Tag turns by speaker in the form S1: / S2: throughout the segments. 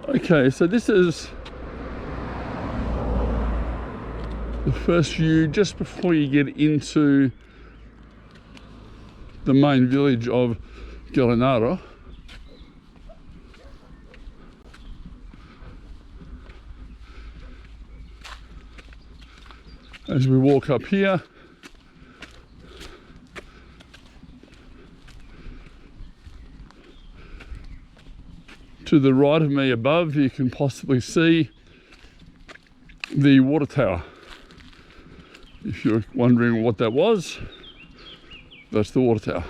S1: Okay, so this is the first view just before you get into the main village of Gallinaro. As we walk up here, to the right of me above, you can possibly see the water tower. If you're wondering what that was, that's the water tower.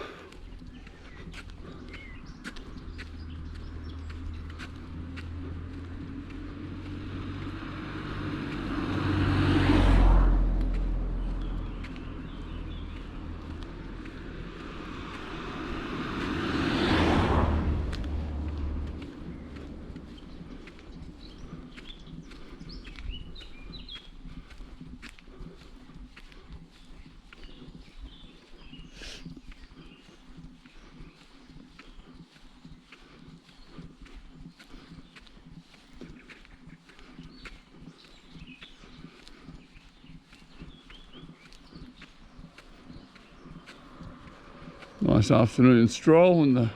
S1: Nice afternoon stroll in the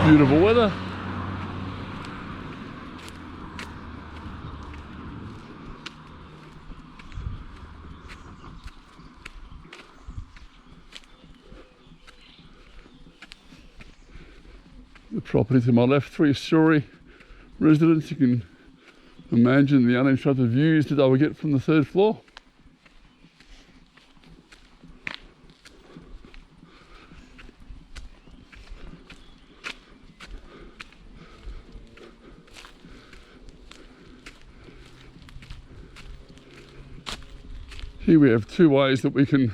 S1: beautiful weather. The property to my left, 3-story residence. You can imagine the uninterrupted views that I would get from the 3rd floor. Here we have 2 ways that we can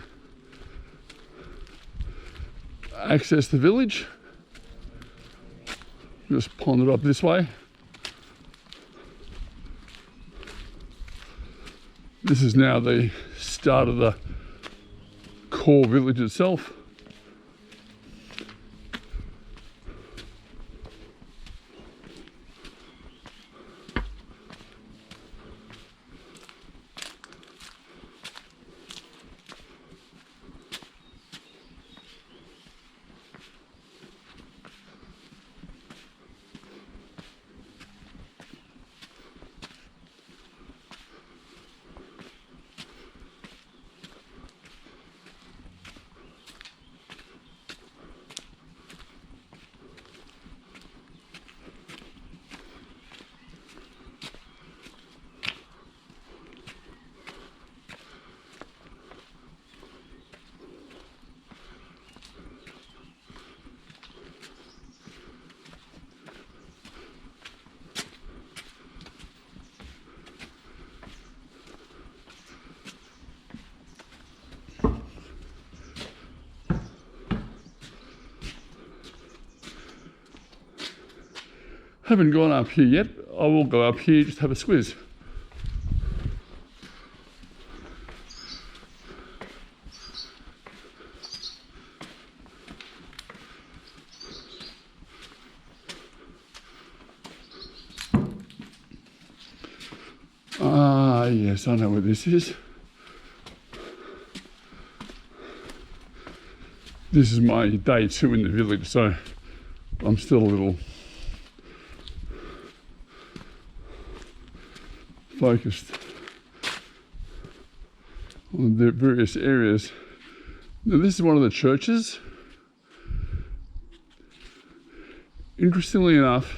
S1: access the village. Just ponder up this way. This is now the start of the core village itself. Haven't gone up here yet. I will go up here, just have a squiz. Ah, yes, I know where this is. This is my day 2 in the village, so I'm still a little focused on the various areas. Now, this is one of the churches. Interestingly enough,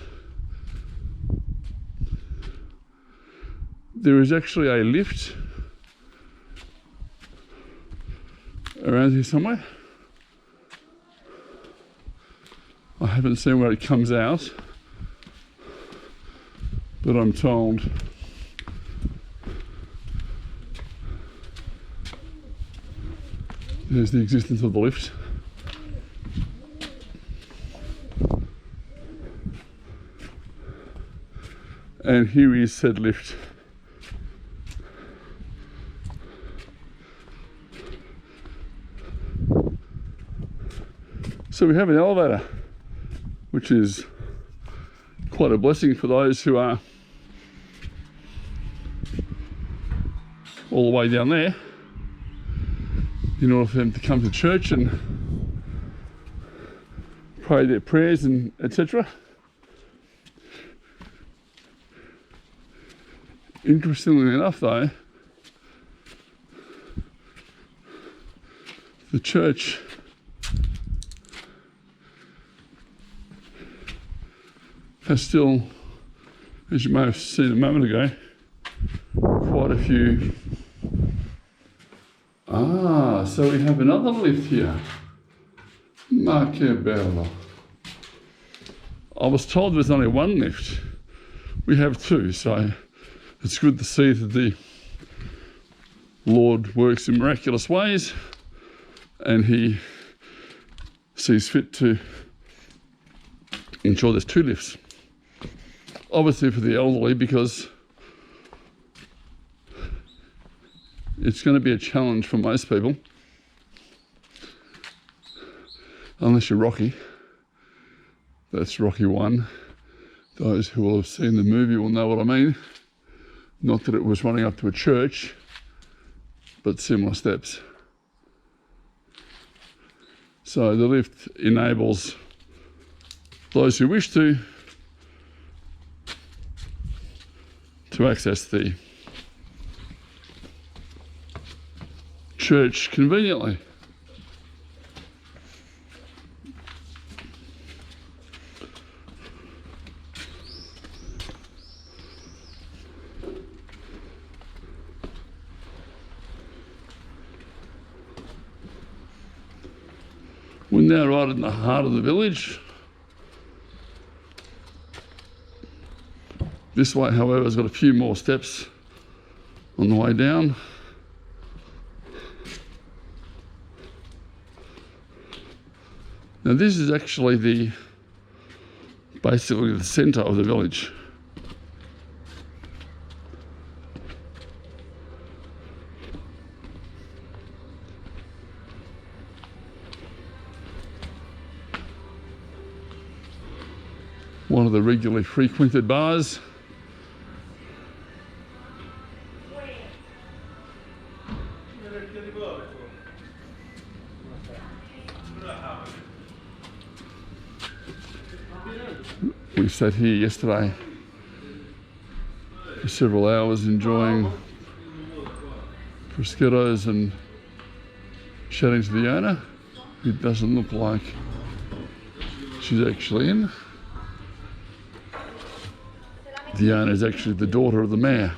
S1: there is actually a lift around here somewhere. I haven't seen where it comes out, but I'm told there's the existence of the lift. And here is said lift. So we have an elevator, which is quite a blessing for those who are all the way down there, in order for them to come to church and pray their prayers and etc. Interestingly enough though, the church has still, as you may have seen a moment ago, quite a few. So we have another lift here. Ma che bello. I was told there's only one lift. We have two, so it's good to see that the Lord works in miraculous ways and he sees fit to ensure there's two lifts. Obviously for the elderly, because it's going to be a challenge for most people, unless you're Rocky. That's Rocky 1. Those who will have seen the movie will know what I mean. Not that it was running up to a church, but similar steps. So the lift enables those who wish to access the church conveniently. We're now right in the heart of the village. This way, however, has got a few more steps on the way down. Now this is actually basically the centre of the village. One of the regularly frequented bars. We sat here yesterday for several hours enjoying prosciuttos and chatting to the owner, who doesn't look like she's actually in. The owner is actually the daughter of the mayor.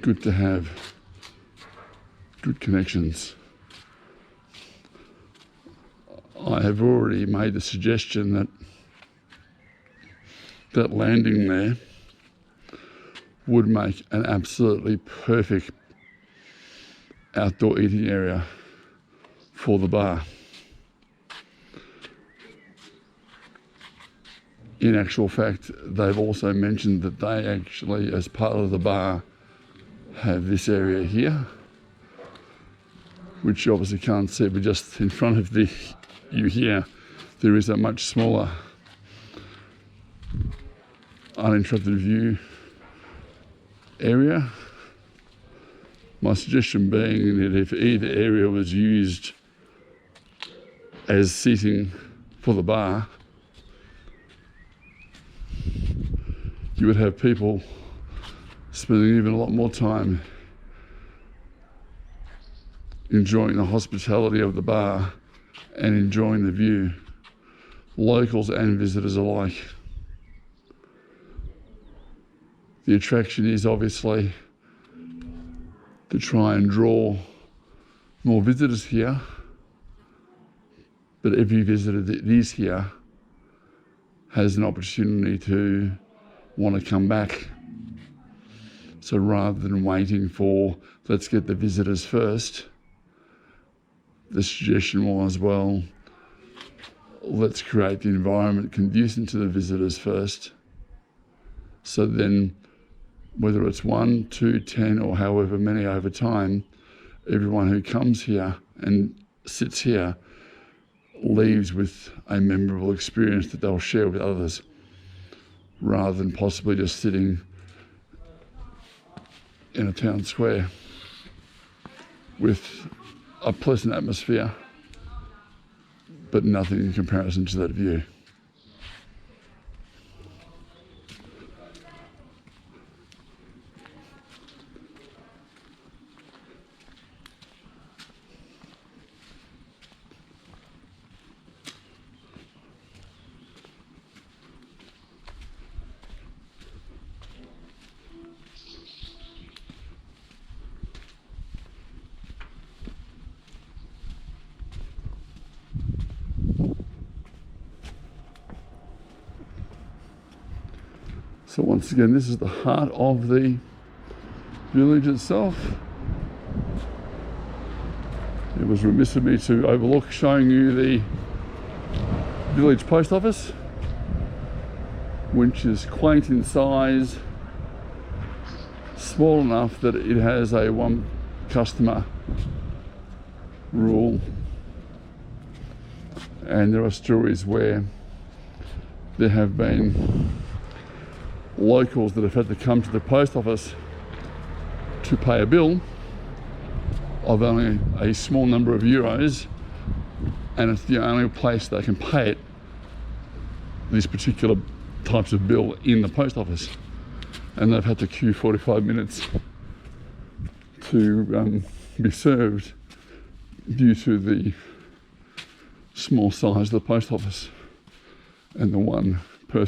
S1: Good to have good connections. I have already made the suggestion that that landing there would make an absolutely perfect outdoor eating area for the bar. In actual fact, they've also mentioned that they actually, as part of the bar, have this area here, which you obviously can't see, but just in front of you here, there is a much smaller uninterrupted view area. My suggestion being that if either area was used as seating for the bar, you would have people spending even a lot more time enjoying the hospitality of the bar and enjoying the view, locals and visitors alike. The attraction is obviously to try and draw more visitors here, but every visitor that is here has an opportunity to want to come back. So rather than waiting for, let's get the visitors first, the suggestion was, well, let's create the environment conducive to the visitors first. So then, whether it's 1, 2, 10, or however many over time, everyone who comes here and sits here leaves with a memorable experience that they'll share with others, rather than possibly just sitting in a town square with a pleasant atmosphere, but nothing in comparison to that view. So once again, this is the heart of the village itself. It was remiss of me to overlook showing you the village post office, which is quaint in size, small enough that it has a one customer rule. And there are stories where there have been locals that have had to come to the post office to pay a bill of only a small number of euros, and it's the only place they can pay it, these particular types of bill, in the post office, and they've had to queue 45 minutes to be served due to the small size of the post office and the one person